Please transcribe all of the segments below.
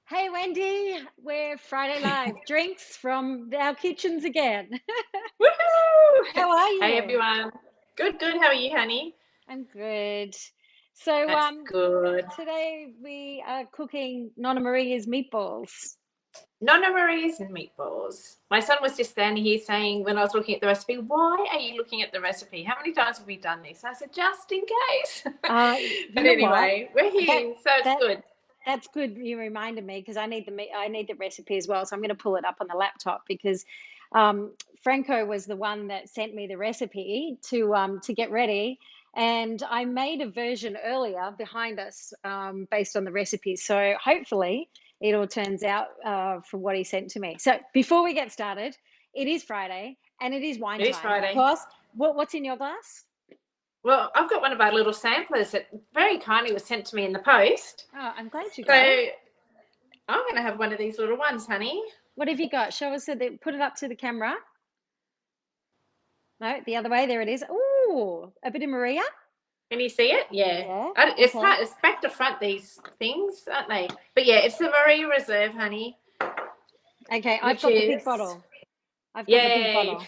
Hey Wendy, we're Friday Live. Drinks from our kitchens again. Woohoo! How are Hey you? everyone. Good, good. How are you, honey? I'm good. So That's good. today we are cooking Nonna Maria's meatballs. Nonna Marie's and meatballs. My son was just standing here saying, when I was looking at the recipe, why are you looking at the recipe? How many times have we done this? I said, just in case. You But know what? anyway, we're That here, so it's that good. that's good. You reminded me because I need the recipe as well. So I'm going to pull it up on the laptop because Franco was the one that sent me the recipe to get ready, and I made a version earlier behind us based on the recipe. So hopefully it all turns out from what he sent to me. So before we get started, it is Friday and it is wine It is time, of Friday. course. What's in your glass? Well, I've got one of our little samplers that very kindly was sent to me in the post. Oh, I'm glad you So got it. I'm going to have one of these little ones, honey. What have you got? Show us put it up to the camera. No, the other way. There it is. Ooh, a bit of Maria. Can you see it? Yeah. Yeah. It's Okay. hard. It's back to front, these things, aren't they? But yeah, it's the Marie Reserve, honey, Okay. I've which got the big is, bottle. I've got the big yay. bottle.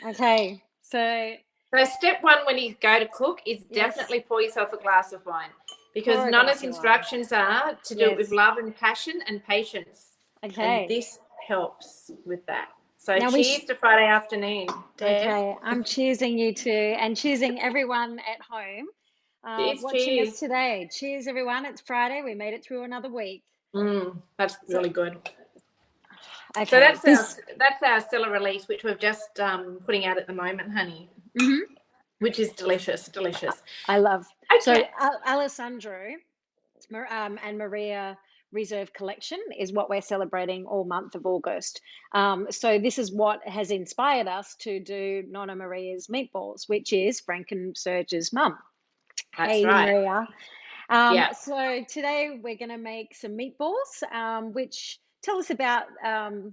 Okay. So So step one when you go to cook is yes, definitely pour yourself a glass of wine, because pour a Nonna's glass of wine. instructions are to do it with Yes. love and passion and patience. And Okay. this helps with that. So Now cheers to Friday afternoon, Deb. Okay. I'm choosing you two and choosing everyone at home Cheers, watching us cheers. today. Cheers, everyone. It's Friday. We made it through another week. That's So, really good. So okay. that's our cellar release, which we're just putting out at the moment, honey, Mhm. which is delicious, delicious. I love. So Okay. Alessandro and Maria Reserve Collection is what we're celebrating all month of August. So this is what has inspired us to do Nonna Maria's Meatballs, which is Frank and Serge's mum. That's Hey, right. Maria. Yeah. So today we're going to make some meatballs, which tell us about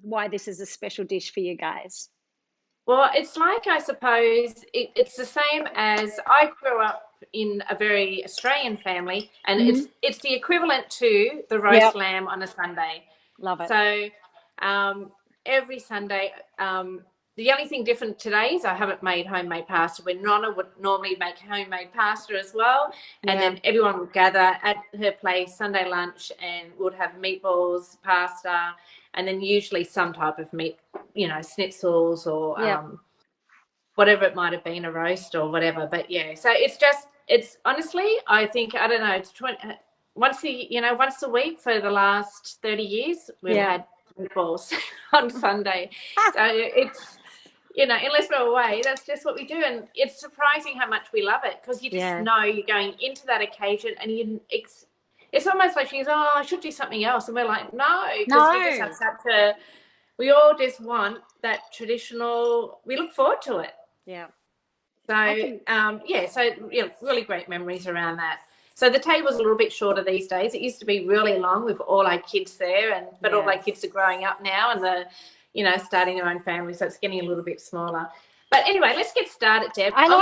why this is a special dish for you guys. Well, it's like, I suppose, it's the same as I grew up in a very Australian family, and Hmm. it's the equivalent to the roast Yep, lamb on a Sunday. love it. So every Sunday, the only thing different today is I haven't made homemade pasta. When Nonna would normally make homemade pasta as well, and Yeah, then everyone would gather at her place Sunday lunch and would have meatballs, pasta, and then usually some type of meat, schnitzels or yep. whatever it might have been, a roast or whatever. But yeah, so it's honestly, I think, I don't know, it's 20, once a week for the last 30 years, we've Yeah. had meatballs on Sunday. So it's, unless we're away, that's just what we do. And it's surprising how much we love it, because you just Yeah. know you're going into that occasion and it's almost like she goes, oh, I should do something else. And we're like, no, because we just have No. we all just want that traditional, we look forward to it. Yeah. So, I can. really great memories around that. So the table's a little bit shorter these days. It used to be really long with all our kids there, but all our Yes. kids are growing up now and starting their own family, so it's getting a little bit smaller. But anyway, let's get started, Deb. I know.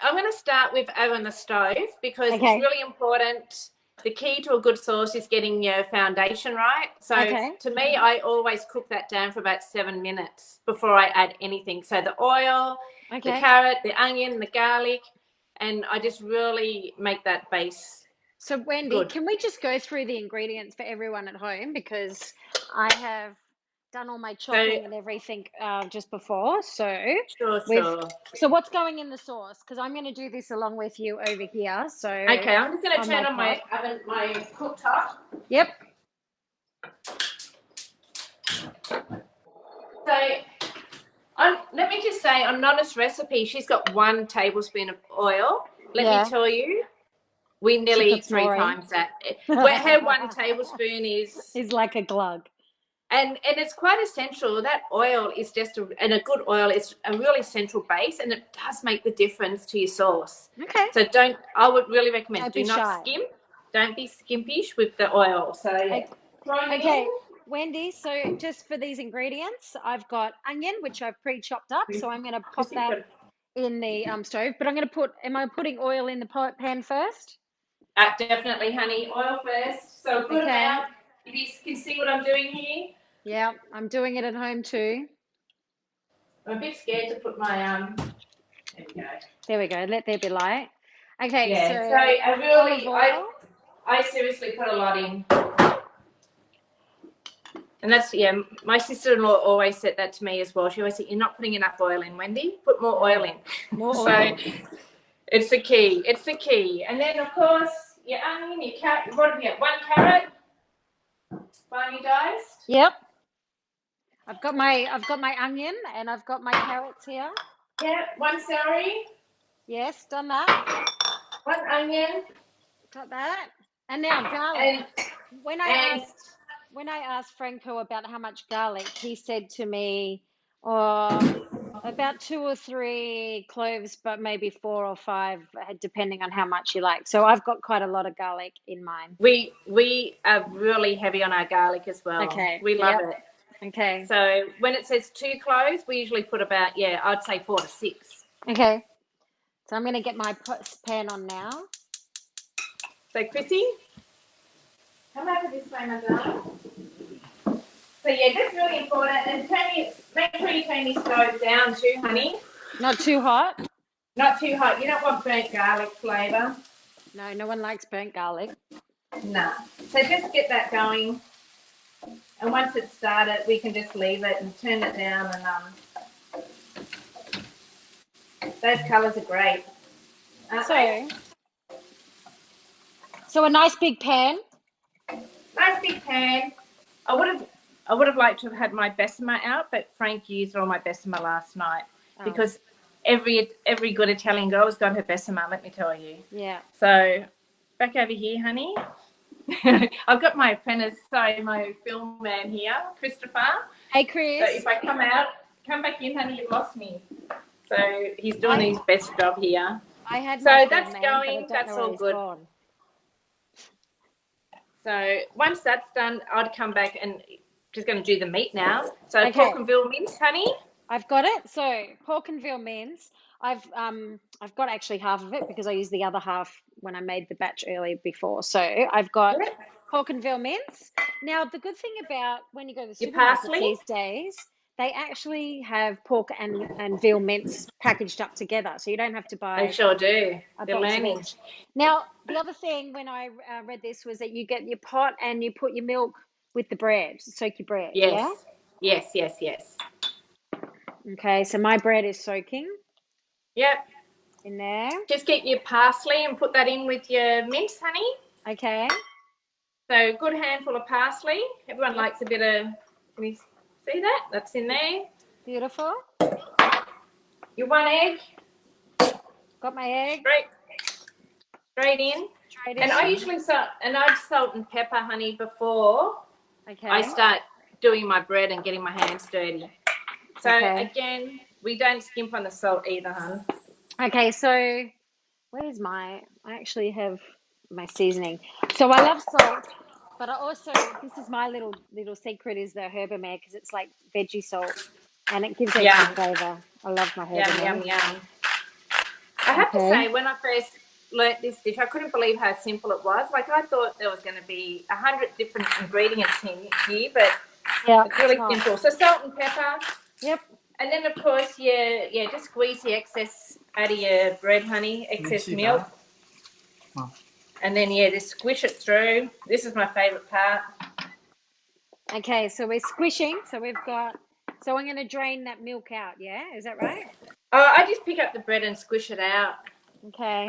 I'm going to start with over the stove, because it's Okay. really important. The key to a good sauce is getting your foundation right. So Okay. to me, I always cook that down for about 7 minutes before I add anything. So the oil, the Okay. carrot, the onion, the garlic, and I just really make that base So, Wendy, good. can we just go through the ingredients for everyone at home? Because I have done all my So chopping and everything just before. So, sure, we've. sure. So, what's going in the sauce? Because I'm going to do this along with you over here. So, Okay, I'm just going to on my turn on pot. my oven, my cooktop. Yep. So let me just say, on Nonna's recipe, she's got 1 tablespoon of oil. Let me Yeah. tell you, we She nearly puts three more in. times that. Where her 1 tablespoon is, Is like a glug. and it's quite essential. That oil is and a good oil is a really central base, and it does make the difference to your sauce. Okay. So I would really recommend, Don't be do not shy. skimp. Don't be skimpish with the oil. So yeah, throwing it Okay, Wendy, so just for these ingredients, I've got onion, which I've pre-chopped up, in. so I'm going to pop Chrissy, you've that got to in the stove. But am I putting oil in the pan first? Definitely, honey. Oil first. So a good Okay, You can see what I'm doing here. Yeah, I'm doing it at home too. I'm a bit scared to put my There we go. There we go. Let there be light. Okay, so Yeah. So I olive really, oil. I seriously put a lot in. And that's, my sister-in-law always said that to me as well. She always said, you're not putting enough oil in, Wendy. Put more oil in. More So oil. it's the key. It's the key. And then, of course, your onion, your carrot. What have we got? 1 carrot, finely diced. Yep. I've got my onion and I've got my carrots here. Yeah, 1 celery. Yes, done that. 1 onion. Got that. And now garlic. And When I asked Franco about how much garlic, he said to me, oh, about 2 or 3 cloves, but maybe 4 or 5, depending on how much you like. So I've got quite a lot of garlic in mine. we are really heavy on our garlic as well. Okay. We love it. Okay. So when it says 2 cloves, we usually put about, I'd say 4 to 6. Okay. So I'm going to get my pan on now. So Chrissy, come over this way, my darling. So that's really important. And make sure you turn your stove down too, honey. Not too hot. Not too hot. You don't want burnt garlic flavour. No, no one likes burnt garlic. No. So just get that going. And once it's started, we can just leave it and turn it down. And those colours are great. So a nice big pan. Nice big pan. I would have liked to have had my Bessemer out, but Frank used all my Bessemer last night because every good Italian girl has got her Bessemer, let me tell you. Yeah. So back over here, honey. I've got my apprentice, my film man here, Christopher. Hey, Chris. So if I come back in, honey, you've lost me. So he's doing his best job here. I had so that's going. That's all good. Gone. So once that's done, I'd come back and just going to do the meat now. So pork and veal mince, honey. I've got it. So pork and veal mince. I've got actually half of it because I used the other half when I made the batch earlier before. So I've got pork and veal mince. Now the good thing about when you go to the supermarket these days, they actually have pork and veal mince packaged up together, so you don't have to buy. They sure do. They're learning. Now the other thing when I read this was that you get your pot and you put your milk with the bread, soak your bread. Yes. Yeah? Yes. Okay, so my bread is soaking. Yep. In there. Just get your parsley and put that in with your mince, honey. Okay. So a good handful of parsley. Everyone likes a bit of, can you see that? That's in there. Beautiful. Your 1 egg. Got my egg. Straight in. And I usually I'd salt and pepper, honey, before I start doing my bread and getting my hands dirty. So again, we don't skimp on the salt either, hon. Okay, so where's I actually have my seasoning. So I love salt, but I also, this is my little secret, is the Herbamare, because it's like veggie salt and it gives extra flavour. I love my Herbamare. Yum. I have to say, when I first learnt this dish, I couldn't believe how simple it was. Like, I thought there was going to be 100 different ingredients here, but it's really simple. So salt and pepper. Yep. And then, of course, just squeeze the excess out of your bread, honey, excess milk. Oh. And then, just squish it through. This is my favourite part. Okay, so we're squishing. So I'm going to drain that milk out, yeah? Is that right? I just pick up the bread and squish it out. Okay.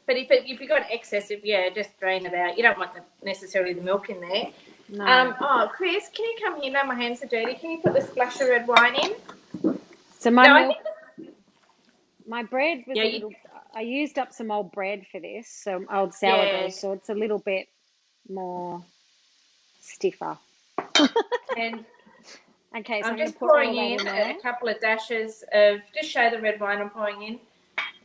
But if you've got excess, just drain it out. You don't want necessarily the milk in there. No. Chris, can you come here? Now my hands are dirty. Can you put the splash of red wine in? So my bread was I used up some old bread for this, some old sourdough, so it's a little bit more stiffer. And okay, so I'm just pouring in a couple of dashes of, just show the red wine I'm pouring in.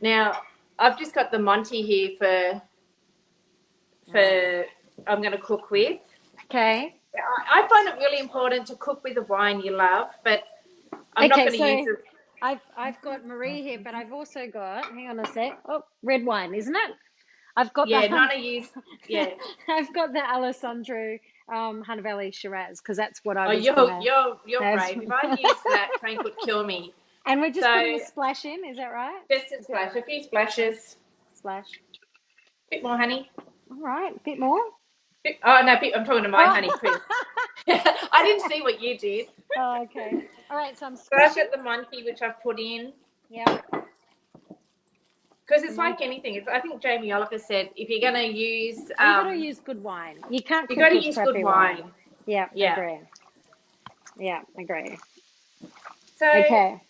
Now, I've just got the Monty here for I'm going to cook with. Okay. I find it really important to cook with the wine you love, but I'm not going to use it. I've got Marie here, but I've also got, hang on a sec, red wine, isn't it? I've got Yeah, the Nonna used, yeah. I've got the Alessandro Hanaveli Shiraz because that's what I Oh, was gonna you're have. brave. If I used that, Frank would kill me. And we're just putting So a splash in, is that right? just a splash, a few splashes. Splash. Bit more honey. All right, a bit more. Oh no, I'm talking to my Oh. honey, Chris. I didn't see what you did. Oh, okay. All right, so I'm So I've splashing. got the monkey, which I've put in. Yeah. Because it's like anything. I think Jamie Oliver said if you're going to use, You got to use good wine. You can't you cook got to with use crappy good wine. Yeah, Yeah. agree. Yeah, agree. So Okay.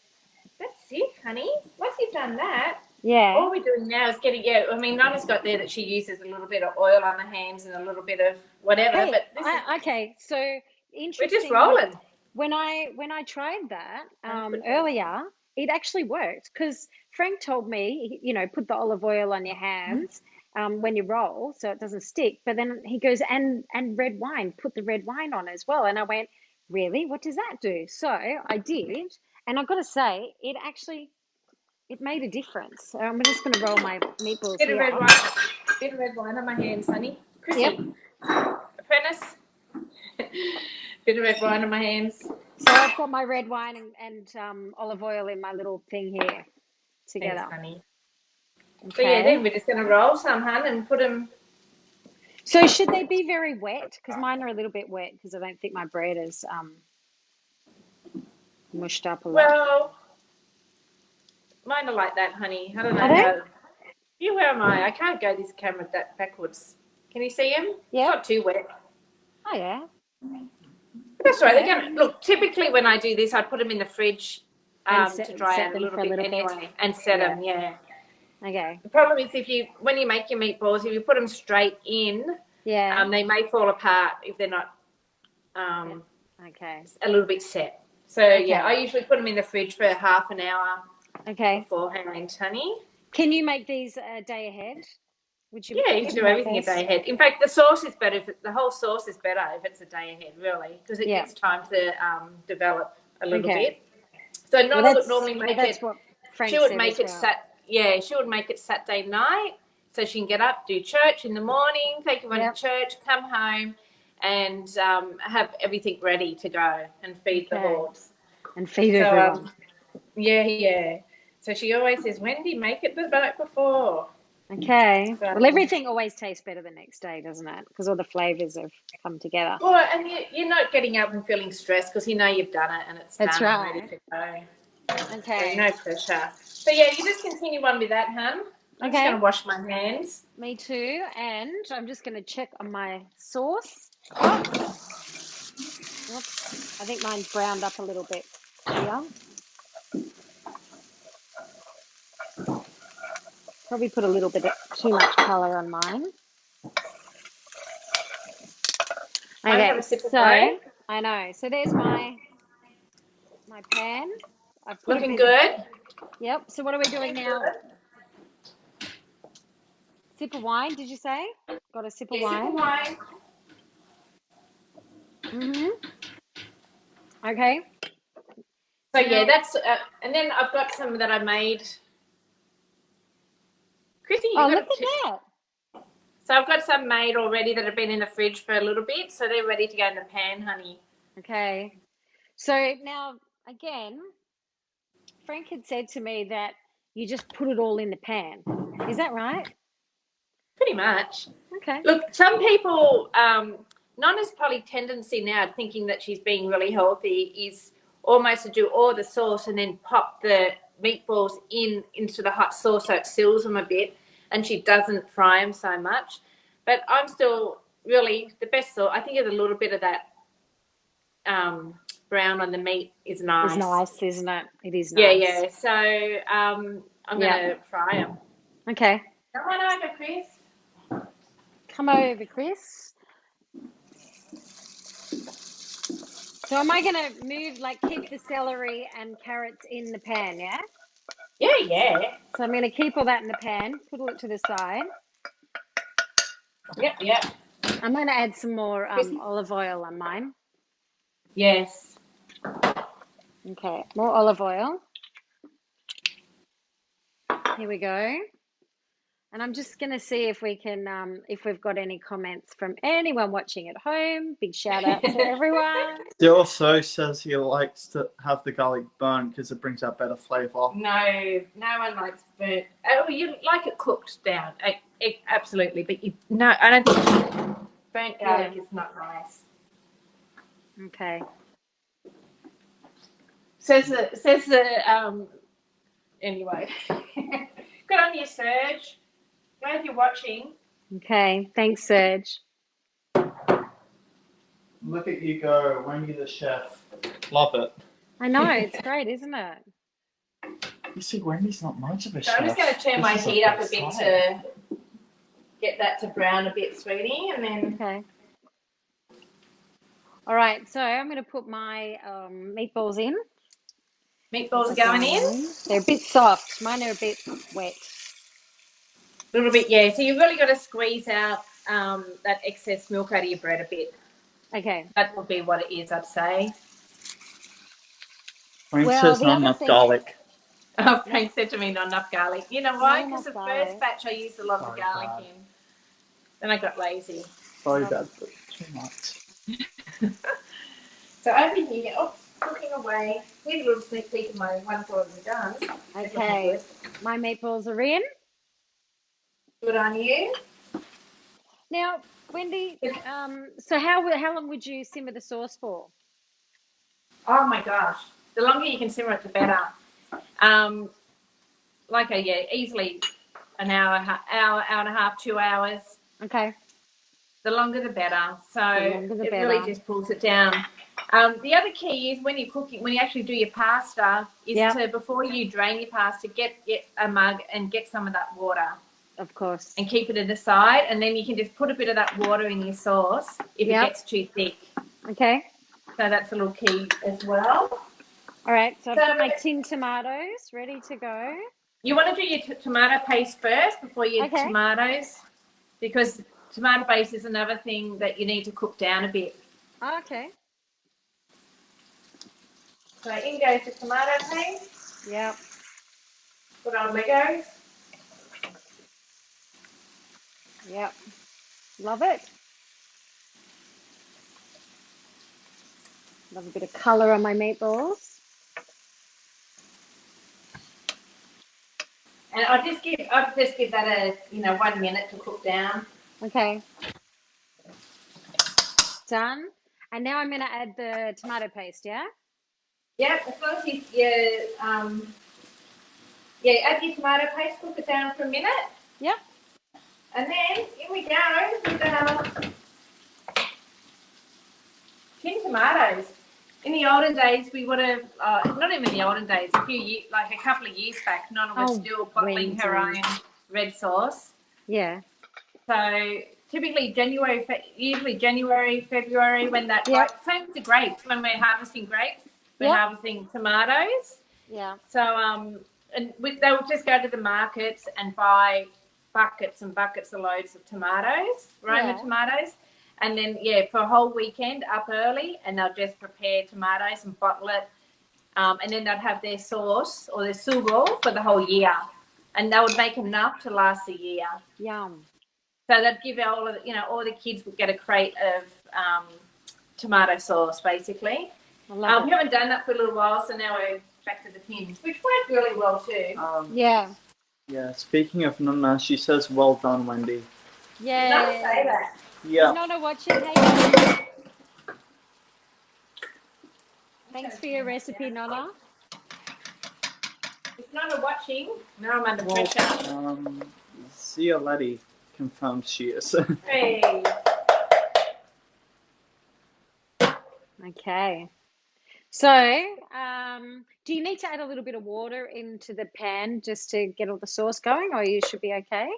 that's it, honey. Once you've done that, Yeah. all we're doing now is getting. Yeah, I mean, Nonna's got there that she uses a little bit of oil on the hands and a little bit of whatever. Hey, but this is, okay. So we're just interestingly, rolling. when I tried that earlier, it actually worked because Frank told me, put the olive oil on your hands when you roll so it doesn't stick. But then he goes, and red wine, put the red wine on as well. And I went, really? What does that do? So I did, and I've got to say, it made a difference. So I'm just going to roll my meatballs Bit of here. red wine. Bit of red wine on my hands, honey. Chrissy. Yep. Apprentice. Bit of red wine on my hands. So I've got my red wine and olive oil in my little thing here together. Thanks, honey. Okay. So yeah, then we're just going to roll some, hun, and put them. So should they be very wet? Because mine are a little bit wet because I don't think my bread is mushed up a lot. Well, mine are like that, honey. I don't know how. Where am I? I can't go this camera that backwards. Can you see them? Yeah. It's not too wet. Oh yeah. That's right. They're going to look. Typically, when I do this, I put them in the fridge to dry out a little bit anyway, and set them. Yeah. Okay. The problem is when you make your meatballs, if you put them straight in, they may fall apart if they're not okay, a little bit set. So yeah, I usually put them in the fridge for half an hour. Okay. Beforehand, honey. Can you make these a day ahead? Would you? Yeah, you can do everything a day ahead. In fact, the sauce is better. The whole sauce is better if it's a day ahead, really, because it gives time to develop a little bit. So Nonna would normally make it. What Frank she would make it she would make it Saturday night, so she can get up, do church in the morning, take everyone to church, come home, and have everything ready to go and feed the hordes. And feed everyone. Yeah. So she always says, Wendy, make it the night before. Okay. So, well, everything always tastes better the next day, doesn't it? Because all the flavours have come together. Well, and you're not getting up and feeling stressed because you know you've done it and it's done and ready to go. Okay. So no pressure. So yeah, you just continue on with that, hun. I'm just going to wash my hands. Me too. And I'm just going to check on my sauce. Oops. I think mine's browned up a little bit here. Probably put a little bit too much colour on mine. Okay, so I know. So there's my pan. I've put looking good. Yep. So what are we doing now? Sip of wine, did you say? Got a sip of wine? Sip of wine. Okay. So yeah, that's and then I've got some that I made. Chrissy, look at that. So I've got some made already that have been in the fridge for a little bit, so they're ready to go in the pan, honey. Okay. So now, again, Frank had said to me that you just put it all in the pan. Is that right? Pretty much. Okay. Look, some people, Nonna's probably tendency now thinking that she's being really healthy is almost to do all the sauce and then pop the meatballs into the hot sauce so it seals them a bit, and she doesn't fry them so much. But I'm still really the best sauce. I think a little bit of that brown on the meat is nice. It's nice, isn't it? It is nice. Yeah. So I'm going to fry them. Okay. Come on over, Chris. Come over, Chris. So am I going to keep the celery and carrots in the pan, yeah? Yeah. So I'm going to keep all that in the pan, put it to the side. Yep. I'm going to add some more olive oil on mine. Yes. Okay, more olive oil. Here we go. And I'm just going to see if we can, if we've got any comments from anyone watching at home. Big shout out to everyone. He also says he likes to have the garlic burnt because it brings out better flavour. No, no one likes burnt. Oh, you like it cooked down, absolutely. But no, I don't think burnt garlic is not nice. Okay. Says the anyway. Good on you, Serge. Glad you're watching. Okay. Thanks, Serge. Look at you go, Wendy the chef. Love it. I know, it's great, isn't it? You see, Wendy's not much of a So chef. I'm just going to turn my heat up a bit to get that to brown a bit, sweetie, and then. Okay. All right, so I'm going to put my meatballs in. Meatballs going in. They're a bit soft. Mine are a bit wet. A little bit, yeah. So you've really got to squeeze out that excess milk out of your bread a bit. Okay. That would be what it is, I'd say. Frank says not enough garlic. Oh, Frank said to me, not enough garlic. You know why? Because the first batch I used a lot of garlic in. Then I got lazy. Sorry, Dad, but too much. So over here, cooking away. Here's a little sneak peek of my one's already done. Okay. My meatballs are in. Good on you. Now, Wendy, so how long would you simmer the sauce for? Oh my gosh. The longer you can simmer it, the better. Easily an hour and a half, 2 hours. Okay. The longer the better. So it really just pulls it down. The other key is when you're cooking, when you actually do your pasta, is to, before you drain your pasta, get a mug and get some of that water. Of course. And keep it at the side, and then you can just put a bit of that water in your sauce if it gets too thick. Okay. So that's a little key as well. All right, so I've got my tin tomatoes ready to go. You want to do your tomato paste first before your tomatoes, because tomato paste is another thing that you need to cook down a bit. Okay. So in goes the tomato paste. Yep. Put on Legos. Yep. Love it. Love a bit of colour on my meatballs. And I'll just give that a 1 minute to cook down. Okay. Done. And now I'm going to add the tomato paste, yeah? Yeah, as long as you add your tomato paste, cook it down for a minute. Yep. And then in we go with tin tomatoes. In the olden days, we would have, not even the olden days, a couple of years back, Nonna was still bottling her own red sauce. Yeah. So typically usually January, February, when that, same with the grapes, when we're harvesting grapes, we're harvesting tomatoes. Yeah. So, they would just go to the markets and buy buckets and buckets of loads of tomatoes, Roma tomatoes. And then, for a whole weekend up early, and they'll just prepare tomatoes and bottle it. And then they'd have their sauce or their savour for the whole year. And they would make enough to last a year. Yum. So they'd give all the kids would get a crate of tomato sauce, basically. We haven't done that for a little while, so now we're back to the tins, which worked really well too. Yeah. Yeah, speaking of Nonna, she says, well done, Wendy. Yeah. Nonna say that. Yeah. Nonna watching. Hey. Thanks for your recipe, Nonna. If Nonna watching, now I'm under pressure. Zia Letty confirms she is. Hey. Okay. So, do you need to add a little bit of water into the pan just to get all the sauce going, or you should be okay?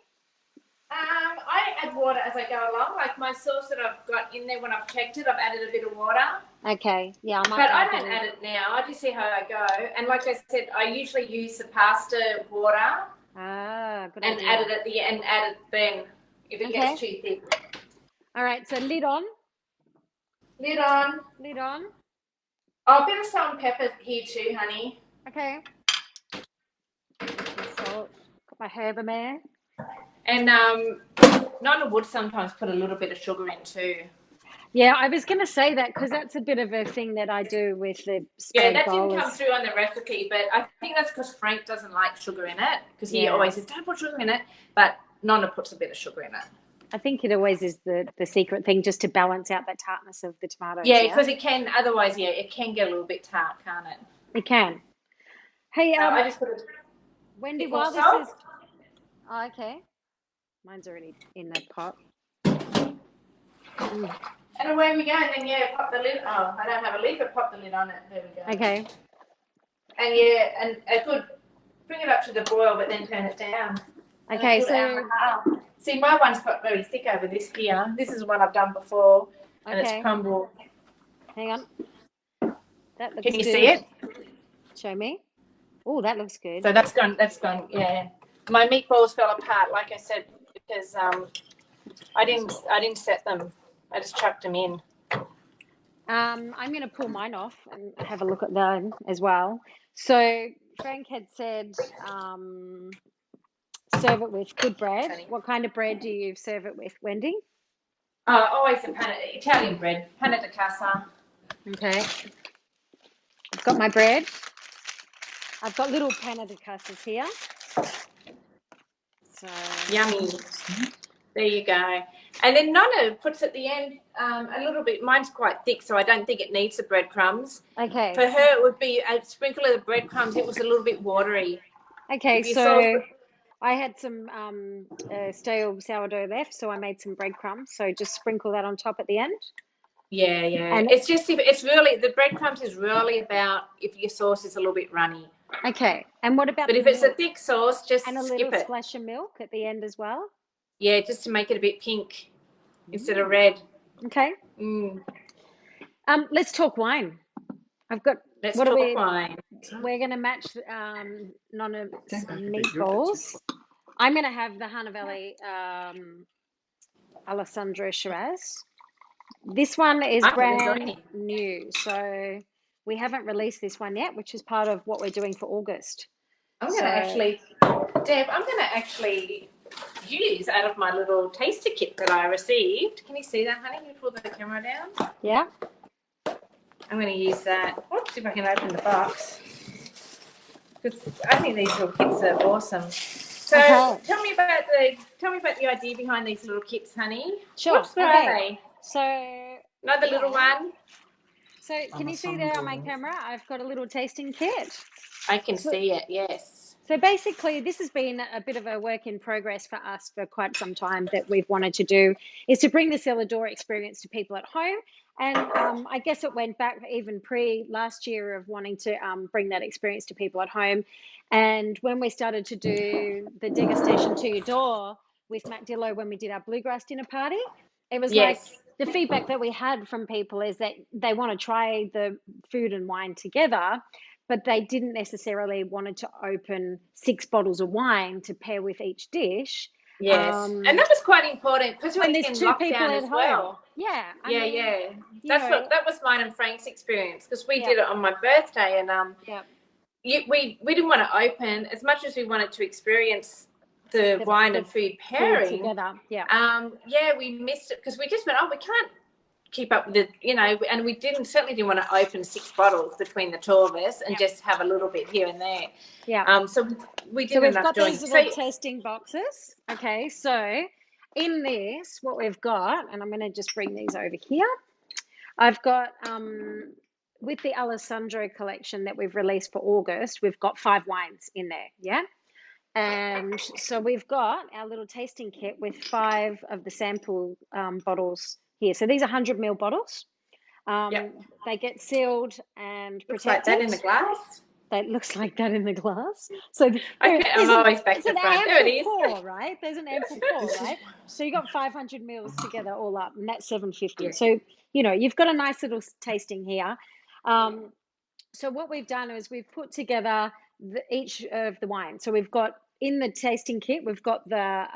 I add water as I go along. Like my sauce that I've got in there, when I've checked it, I've added a bit of water. Okay, yeah. But I don't add it now. I just see how I go. And like I said, I usually use the pasta water. Good and idea. add it at the end. Add it then if it gets too thick. All right. So lid on. Lid on. Lid on. Oh, a bit of salt and pepper here too, honey. Okay. Salt. Got my herb in there. And Nonna would sometimes put a little bit of sugar in too. Yeah, I was going to say that because that's a bit of a thing that I do with the Yeah, spag that didn't bowls. come through on the recipe, but I think that's because Frank doesn't like sugar in it because he always says, don't put sugar in it, but Nonna puts a bit of sugar in it. I think it always is the secret thing just to balance out the tartness of the tomatoes. Yeah, because it can, otherwise, it can get a little bit tart, can't it? It can. Hey, so I just put Wendy, bit while more this salt. is... Oh, okay. Mine's already in the pot. And away we go, and then pop the lid. Oh, I don't have a lid, but pop the lid on it. There we go. Okay. And and a good, bring it up to the boil, but then turn it down. Okay, so see, my one's got very thick over this here. This is one I've done before, and it's crumbled. Hang on. That looks Can you good. see it? Show me. Oh, that looks good. So that's gone. Yeah. My meatballs fell apart, like I said, because I didn't set them. I just chucked them in. I'm going to pull mine off and have a look at them as well. So Frank had said serve it with good bread. What kind of bread do you serve it with, Wendy? Always Italian bread, panna di casa. Okay. I've got my bread. I've got little panna di casas here. So yummy. There you go. And then Nonna puts at the end a little bit. Mine's quite thick, so I don't think it needs the breadcrumbs. Okay. For her, it would be a sprinkle of the breadcrumbs. It was a little bit watery. Okay, so I had some stale sourdough left, so I made some breadcrumbs. So just sprinkle that on top at the end. Yeah. And it's just it's really the breadcrumbs is really about if your sauce is a little bit runny. Okay. And what about? But if it's a thick sauce, just and a skip little it. splash of milk at the end as well. Yeah, just to make it a bit pink instead of red. Okay. Let's talk wine. I've got. Let's talk wine. We're going to match Nonna's meatballs. I'm going to have the Hana Valley Alessandro Shiraz. This one is brand new, so we haven't released this one yet, which is part of what we're doing for August. I'm going to actually use out of my little taster kit that I received. Can you see that, honey? Can you pull the camera down? Yeah. I'm going to use that. Let's see if I can open the box. Because I think these little kits are awesome. So tell me about the idea behind these little kits, honey. Sure. What are they? So another little one. So can you see there on my camera? I've got a little tasting kit. I can see it, yes. So basically, this has been a bit of a work in progress for us for quite some time that we've wanted to do, is to bring the cellar door experience to people at home. And I guess it went back even last year of wanting to bring that experience to people at home. And when we started to do the degustation to your door with Matt Dillo when we did our bluegrass dinner party, it was like the feedback that we had from people is that they want to try the food and wine together, but they didn't necessarily wanted to open 6 bottles of wine to pair with each dish. Yes, and that was quite important because we're in lockdown as well. Yeah, that was mine and Frank's experience because we did it on my birthday, and we didn't want to open as much as we wanted to experience the wine and food pairing together. We missed it because we just went, we can't keep up with it, and we certainly didn't want to open 6 bottles between the 2 of us and just have a little bit here and there. So we didn't end up doing. So we've got these little tasting boxes. Okay, so in this, what we've got, and I'm going to just bring these over here. I've got with the Alessandro collection that we've released for August, we've got 5 wines in there. Yeah. And so we've got our little tasting kit with 5 of the sample bottles here. So these are 100 ml bottles. They get sealed and protected. Looks like that in the glass. That looks like that in the glass. So I'm always back to front. There it is. Pour, right? There's an ample pour, right? So you got 500 mils together all up, and that's $7.50. Yeah. So you've got a nice little tasting here. So what we've done is we've put together each of the wines. So we've got in the tasting kit, we've got the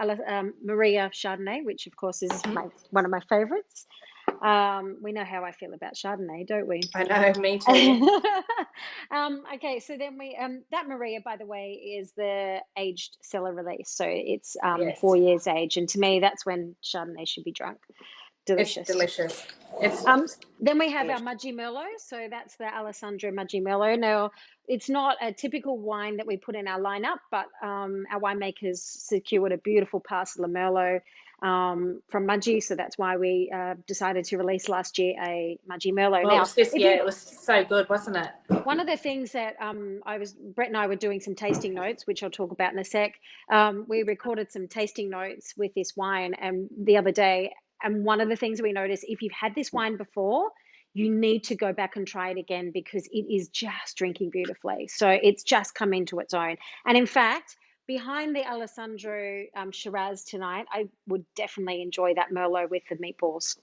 Maria Chardonnay, which of course is one of my favorites. We know how I feel about Chardonnay, don't we? I know, me too. Okay, so then we that Maria, by the way, is the aged cellar release. So it's Yes, 4 years age, and to me, that's when Chardonnay should be drunk. it's Delicious. delicious. It's Um, then we have our delicious. Mudgy Merlot. So that's the Alessandro Mudgy Merlot. Now, it's not a typical wine that we put in our lineup, but our winemakers secured a beautiful parcel of Merlot from Mudgy. So that's why we decided to release last year a Mudgy Merlot. Well, it Now, was just, if yeah, you it was so good, wasn't it? one of the things that Brett and I were doing some tasting notes, which I'll talk about in a sec. We recorded some tasting notes with this wine, and the other day, and one of the things we noticed, if you've had this wine before, you need to go back and try it again because it is just drinking beautifully. So it's just come into its own. And in fact, behind the Alessandro Shiraz tonight, I would definitely enjoy that Merlot with the meatballs.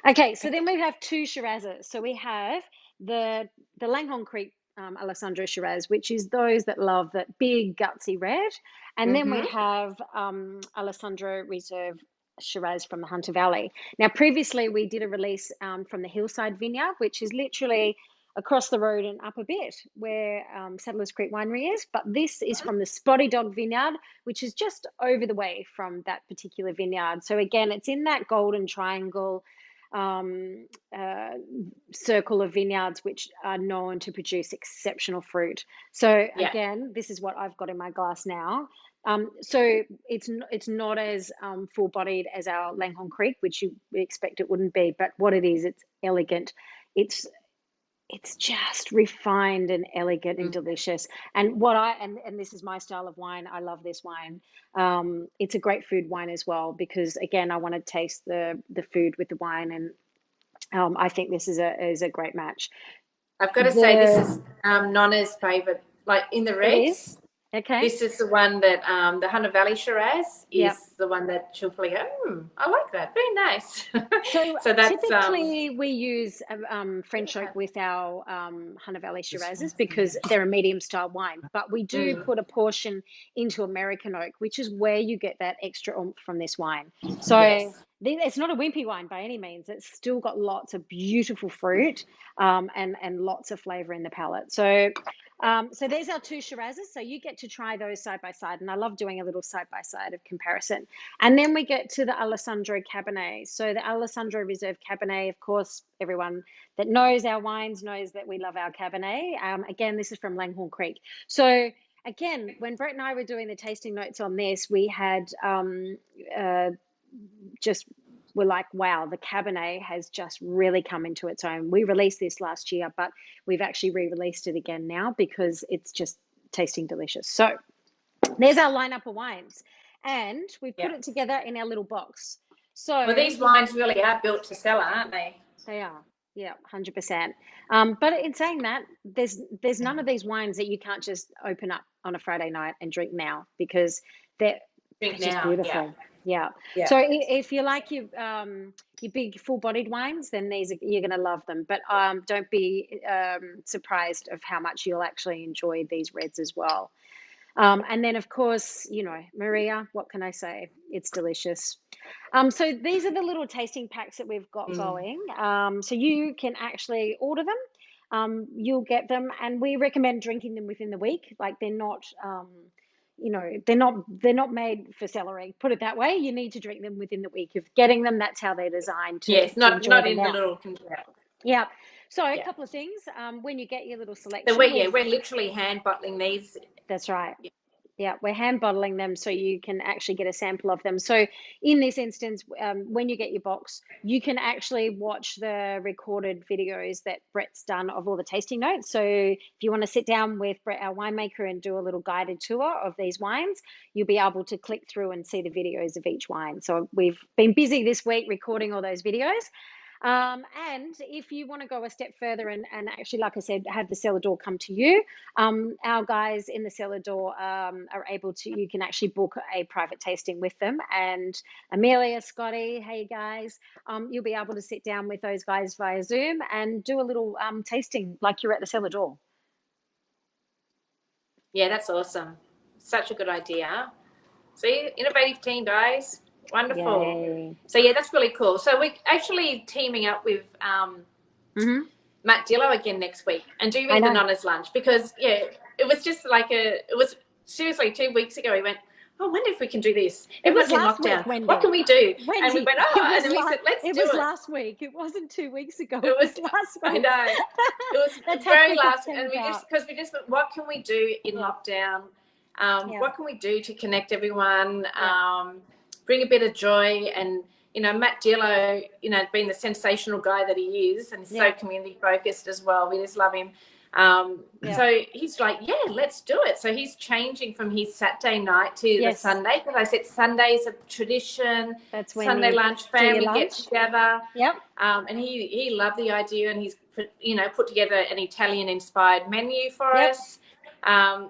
Okay, so then we have two Shirazes. So we have the Langhorne Creek Alessandro Shiraz, which is those that love that big gutsy red, and then we Mm-hmm. have Alessandro Reserve Shiraz from the Hunter Valley. Now, previously we did a release from the Hillside Vineyard, which is literally across the road and up a bit where Settlers Creek Winery is, but this is from the Spotty Dog Vineyard, which is just over the way from that particular vineyard. So again, it's in that golden triangle um, uh, circle of vineyards which are known to produce exceptional fruit. So Yeah. again, this is what I've got in my glass now. So it's not as full-bodied as our Langhorne Creek, which you expect it wouldn't be, but what it is, it's elegant. It's it's just refined and elegant and delicious. And what I and this is my style of wine. I love this wine. It's a great food wine as well because again, I want to taste the food with the wine, and I think this is a great match. I've got to say, this The is Nonna's favourite. Like in the It reds, is okay. this is the one that the Hunter Valley Shiraz Yep. is the one that she'll probably go, I like that. Very nice. So So that's typically we use French oak with our Hunter Valley Shirazes because they're a medium style wine, but we do put a portion into American oak, which is where you get that extra oomph from this wine. So yes. it's not a wimpy wine by any means. It's still got lots of beautiful fruit and lots of flavor in the palate. So there's our two Shirazes. So you get to try those side by side, and I love doing a little side by side of comparison. And then we get to the Alessandro Cabernet. So the Alessandro Reserve Cabernet, of course, everyone that knows our wines knows that we love our Cabernet. Again, this is from Langhorne Creek. So again, when Brett and I were doing the tasting notes on this, we had just we're like, wow, the Cabernet has just really come into its own. We released this last year, but we've actually re-released it again now because it's just tasting delicious. So there's our lineup of wines, and we put it together in our little box. So Well, these wines really are built to sell, aren't they? they are, yeah, 100%. But in saying that, there's none of these wines that you can't just open up on a Friday night and drink now because they're Drink just now, yeah. beautiful. Yeah. Yeah. So if you like your big full-bodied wines, then these you're going to love them. But don't be surprised of how much you'll actually enjoy these reds as well. And then, of course, Maria, what can I say? It's delicious. So these are the little tasting packs that we've got going. So you can actually order them. You'll get them, and we recommend drinking them within the week. Like they're not, they're not made for celery. Put it that way. You need to drink them within the week of getting them. That's how they're designed Yes, to not enjoy them in the now. little container. Yeah. So a Yeah. couple of things. When you get your little So selection, we're literally hand bottling these. that's right. Yeah, we're hand bottling them so you can actually get a sample of them. So in this instance, when you get your box, you can actually watch the recorded videos that Brett's done of all the tasting notes. So if you want to sit down with Brett, our winemaker, and do a little guided tour of these wines, you'll be able to click through and see the videos of each wine. So we've been busy this week recording all those videos. And if you want to go a step further and actually, like I said, have the cellar door come to you, our guys in the cellar door are able to, you can actually book a private tasting with them. And Amelia, Scotty, hey guys, you'll be able to sit down with those guys via Zoom and do a little tasting like you're at the cellar door. Yeah, that's awesome. Such a good idea. See, innovative team, guys. Wonderful. Yay. So yeah, that's really cool. So we're actually teaming up with Matt Dillo again next week and doing the Nonna's lunch, because it was just like it was seriously 2 weeks ago we went, oh, I wonder if we can do this. Everyone's in lockdown. Week, what can we do? Wendy, and we went, and then we said, let's do it. It was last week. It wasn't 2 weeks ago. It was last week. I know. It was very last, and we just thought, what can we do in lockdown? What can we do to connect everyone? Bring a bit of joy. And Matt Dillo, being the sensational guy that he is, and so community focused as well. We just love him. So he's like, let's do it. So he's changing from his Saturday night to the Sunday, because I said Sunday is a tradition. That's when Sunday lunch, family get together. And he loved the idea, and he's put together an Italian inspired menu for us.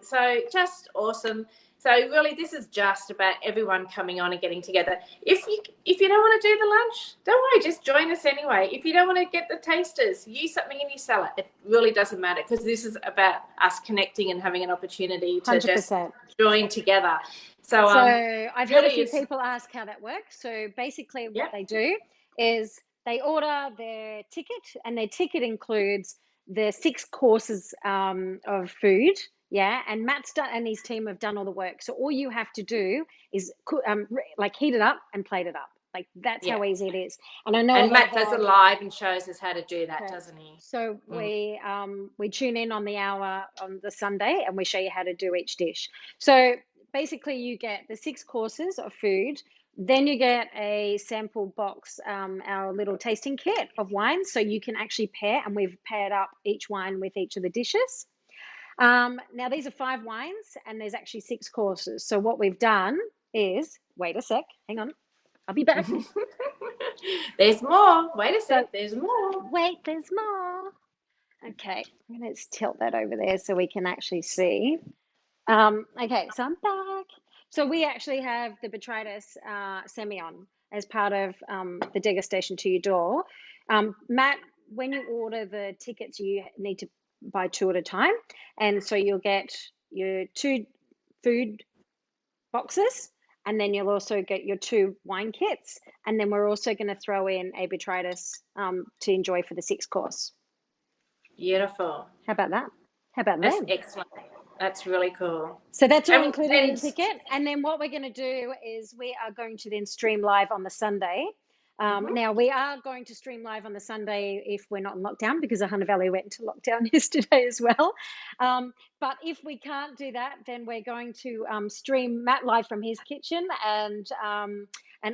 So just awesome. So really, this is just about everyone coming on and getting together. If you don't want to do the lunch, don't worry, just join us anyway. If you don't want to get the tasters, use something in your cellar. It really doesn't matter, because this is about us connecting and having an opportunity to 100%. Just join together. So I've had a few people ask how that works. So basically what they do is they order their ticket, and their ticket includes the 6 courses of food. And Matt's done, and his team have done all the work. So all you have to do is heat it up and plate it up. Like that's how easy it is. And I know. And Matt does it live and shows us how to do that, doesn't he? So we tune in on the hour on the Sunday, and we show you how to do each dish. So basically, you get the 6 courses of food. Then you get a sample box, our little tasting kit of wines, so you can actually pair, and we've paired up each wine with each of the dishes. Now these are 5 wines, and there's actually 6 courses. So what we've done is, wait a sec, hang on, I'll be back. There's more. Wait a sec, there's more. Wait, there's more. Okay, let's tilt that over there so we can actually see. Okay, so I'm back. So we actually have the botrytis Semillon as part of the degustation to your door. Matt, when you order the tickets, you need to buy 2 at a time, and so you'll get your 2 food boxes, and then you'll also get your 2 wine kits, and then we're also going to throw in a botrytis to enjoy for the 6th course. Beautiful. How about that? How about that? That's that? excellent. That's really cool. So that's all included in the ticket, and then what we're going to do is we are going to then stream live on the Sunday. Now, we are going to stream live on the Sunday if we're not in lockdown, because the Hunter Valley went into lockdown yesterday as well. But if we can't do that, then we're going to stream Matt live from his kitchen, and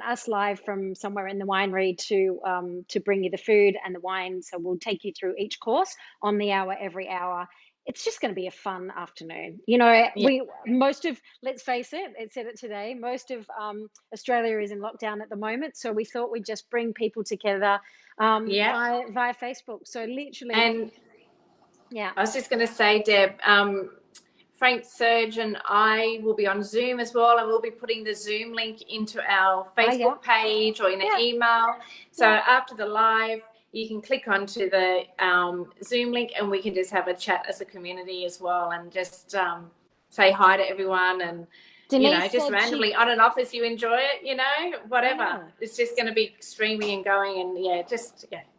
us live from somewhere in the winery to bring you the food and the wine. So we'll take you through each course on the hour, every hour. It's just going to be a fun afternoon. Let's face it said it today, most of Australia is in lockdown at the moment. So we thought we'd just bring people together via Facebook. So literally. And I was just going to say, Deb, Frank, Serge and I will be on Zoom as well, and we'll be putting the Zoom link into our Facebook page or in an email. So after the live, you can click onto the Zoom link, and we can just have a chat as a community as well, and just say hi to everyone, and Denise just randomly on and off as you enjoy it, whatever. Yeah. It's just going to be streaming and going, and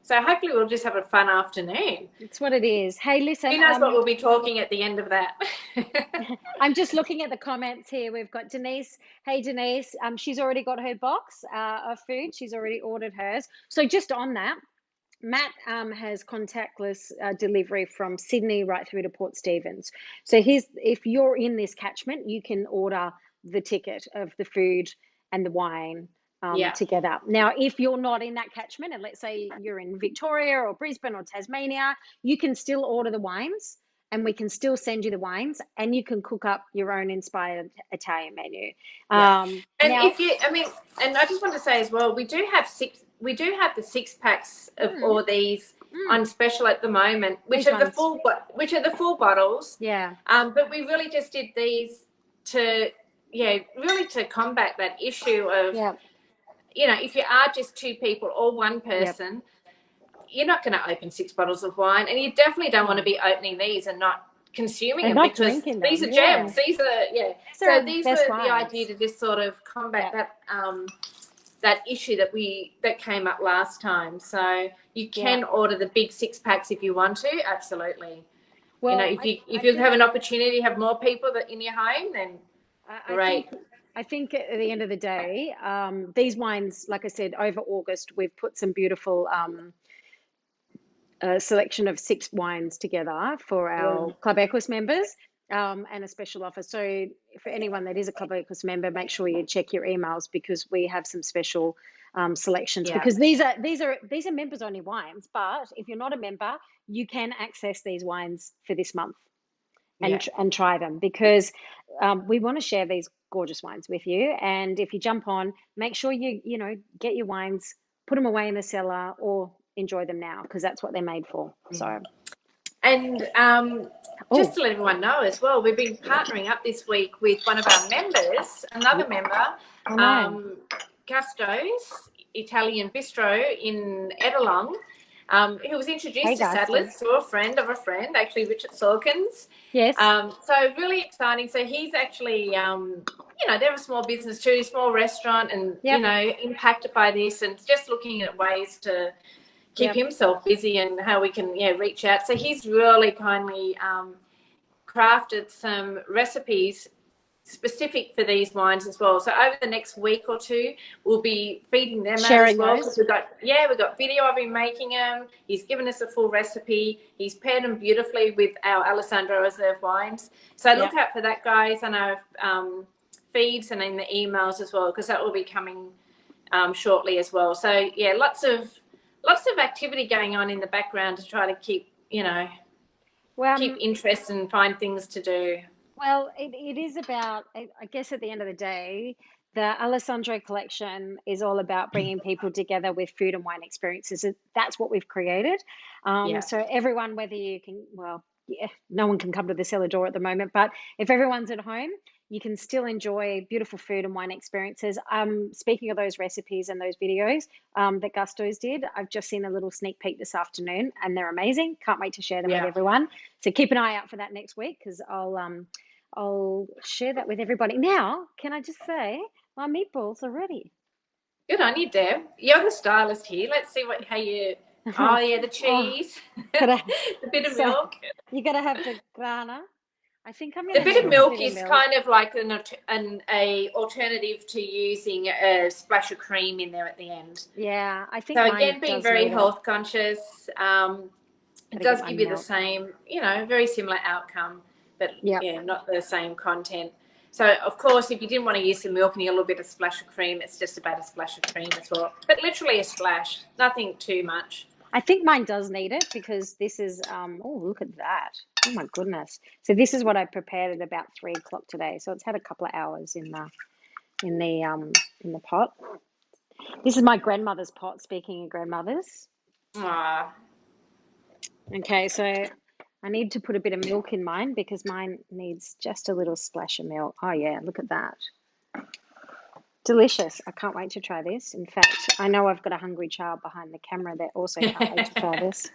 So hopefully we'll just have a fun afternoon. It's what it is. Hey, listen. Who knows what we'll be talking at the end of that? I'm just looking at the comments here. We've got Denise. Hey, Denise. She's already got her box of food. She's already ordered hers. So just on that, Matt has contactless delivery from Sydney right through to Port Stephens. So if you're in this catchment, you can order the ticket of the food and the wine together. Now, if you're not in that catchment, and let's say you're in Victoria or Brisbane or Tasmania, you can still order the wines, and we can still send you the wines, and you can cook up your own inspired Italian menu. And I just want to say as well, we do have the 6-packs of all these on special at the moment, which are the full bottles. Yeah. But we really just did these to combat that issue of if you are just 2 people or 1 person, you're not going to open 6 bottles of wine, and you definitely don't want to be opening these and not consuming them, because these are gems. These are So these were the idea to just sort of combat that that issue that came up last time. So you can order the big 6-packs if you want to. Absolutely. Well, if you have an opportunity to have more people in your home, then great. I think at the end of the day, these wines, like I said, over August, we've put some beautiful selection of 6 wines together for our Club Equus members, and a special offer. So for anyone that is a Club Equus member, make sure you check your emails, because we have some special selections, because these are members only wines. But if you're not a member, you can access these wines for this month and try them, because we want to share these gorgeous wines with you. And if you jump on, make sure you get your wines, put them away in the cellar, or enjoy them now, because that's what they're made for. So, and just to let everyone know as well, we've been partnering up this week with one of our members, another member, Gusto's Italian Bistro in Edelong, who was introduced to Saddlers through a friend of a friend, actually Richard Sawkins. Yes. So really exciting. So he's actually, they're a small business too, small restaurant, and, impacted by this, and just looking at ways to keep himself busy and how we can reach out. So he's really kindly crafted some recipes specific for these wines as well. So over the next week or two, we'll be feeding them out as well. We've got video of him making them. He's given us a full recipe. He's paired them beautifully with our Alessandro Reserve wines. So look out for that, guys, on our feeds and in the emails as well, because that will be coming shortly as well. So lots of activity going on in the background to try to keep keep interest and find things to do. Well, it is about, I guess at the end of the day, the Alessandro Collection is all about bringing people together with food and wine experiences. That's what we've created. So everyone, whether you can, no one can come to the cellar door at the moment, but if everyone's at home, you can still enjoy beautiful food and wine experiences. Speaking of those recipes and those videos that Gusto's did, I've just seen a little sneak peek this afternoon, and they're amazing. Can't wait to share them with everyone. So keep an eye out for that next week, because I'll share that with everybody. Now, can I just say, my meatballs are ready. Good on you, Deb. You're the stylist here. Let's see how you. Oh yeah, the cheese, the bit of milk. You gotta have the grana. I think I'm going to. The bit of milk is kind of like an alternative to using a splash of cream in there at the end. Yeah, I think. So again, being very health conscious, it does give you the same, very similar outcome, but not the same content. So of course, if you didn't want to use the milk and a little bit of splash of cream, it's just about a splash of cream as well. But literally a splash, nothing too much. I think mine does need it, because this is oh, look at that. Oh my goodness. So this is what I prepared at about 3 o'clock today. So it's had a couple of hours in the pot. This is my grandmother's pot, speaking of grandmothers. Ah. Okay, so I need to put a bit of milk in mine, because mine needs just a little splash of milk. Oh yeah, look at that. Delicious. I can't wait to try this. In fact, I know I've got a hungry child behind the camera that also can't wait to try this.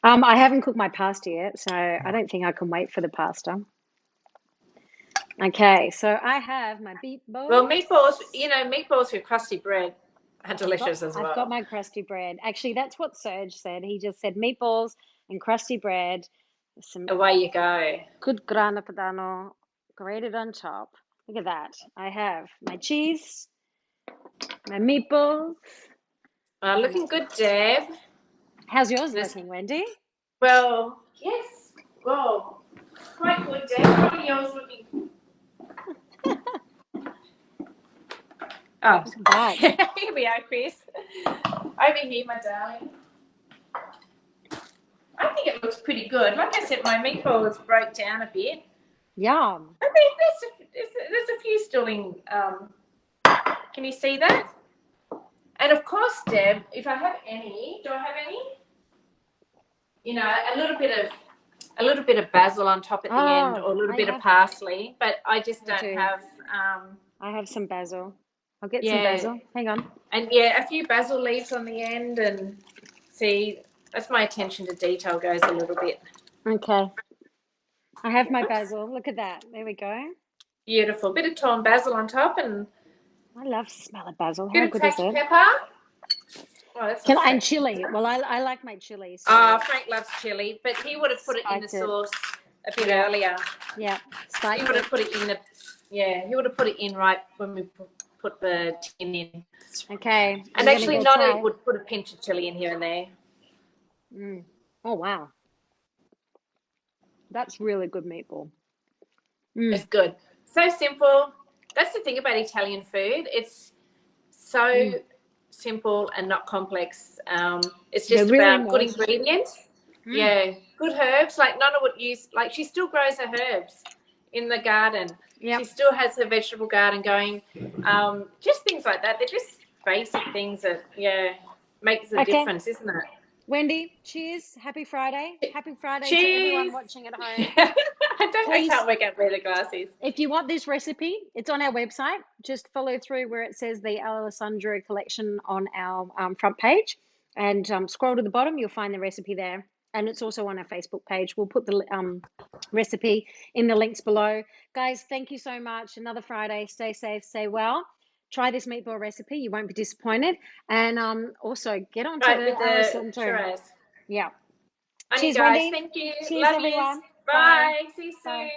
I haven't cooked my pasta yet, so I don't think I can wait for the pasta. Okay, so I have my meatballs. Well, meatballs with crusty bread are delicious as well. I've got my crusty bread. Actually, that's what Serge said. He just said meatballs and crusty bread. Away you go. Good grana padano grated on top. Look at that. I have my cheese, my meatballs. Looking good, Deb. How's yours looking, Wendy? Well, yes. Well, quite good, Deb. How are yours looking? Oh, here we are, Chris. Over here, my darling. I think it looks pretty good. Like I said, my meatballs broke down a bit. Yum. I think there's a few still in. Can you see that? And of course, Deb, if I have any, do I have any? A little bit of basil on top at the end, or a little bit of parsley, but I just don't have. I have some basil. I'll get some basil. Hang on. And a few basil leaves on the end, and see, that's my attention to detail goes a little bit. Okay. I have my basil. Look at that. There we go. Beautiful. Bit of torn basil on top, and I love the smell of basil. How Bit of good is cracked it? pepper. Oh, that's not And cracked. chili. Well, I like my chili. So Frank loves chili, but he would have put it in the spiked it. sauce a bit Yeah. earlier. Yeah, He spiked would it. have put it in the, he would have put it in right when we put the tin in. Okay. And I'm actually, gonna go Nonna try. would put a pinch of chili in here and there. Mm. Oh wow, that's really good meatball. It's good. So simple. That's the thing about Italian food. It's so simple and not complex. It's They're just really about good moist. ingredients. Yeah, good herbs. Like Nonna would use, like she still grows her herbs in the garden. Yep. She still has her vegetable garden going. Just things like that. They're just basic things that, makes a difference, isn't it? Wendy, cheers. Happy Friday. Happy Friday to everyone Cheers. watching at home. I can't work out where the glass is. If you want this recipe, it's on our website. Just follow through where it says the Alessandro Collection on our front page and scroll to the bottom. You'll find the recipe there. And it's also on our Facebook page. We'll put the recipe in the links below. Guys, thank you so much. Another Friday. Stay safe, stay well. Try this meatball recipe. You won't be disappointed. And also get onto the Alessandro. Shiraz. Yeah. Honey, Cheers, guys. Wendy. Thank you. Cheers, Love everyone. yous. Bye. See you soon. Bye.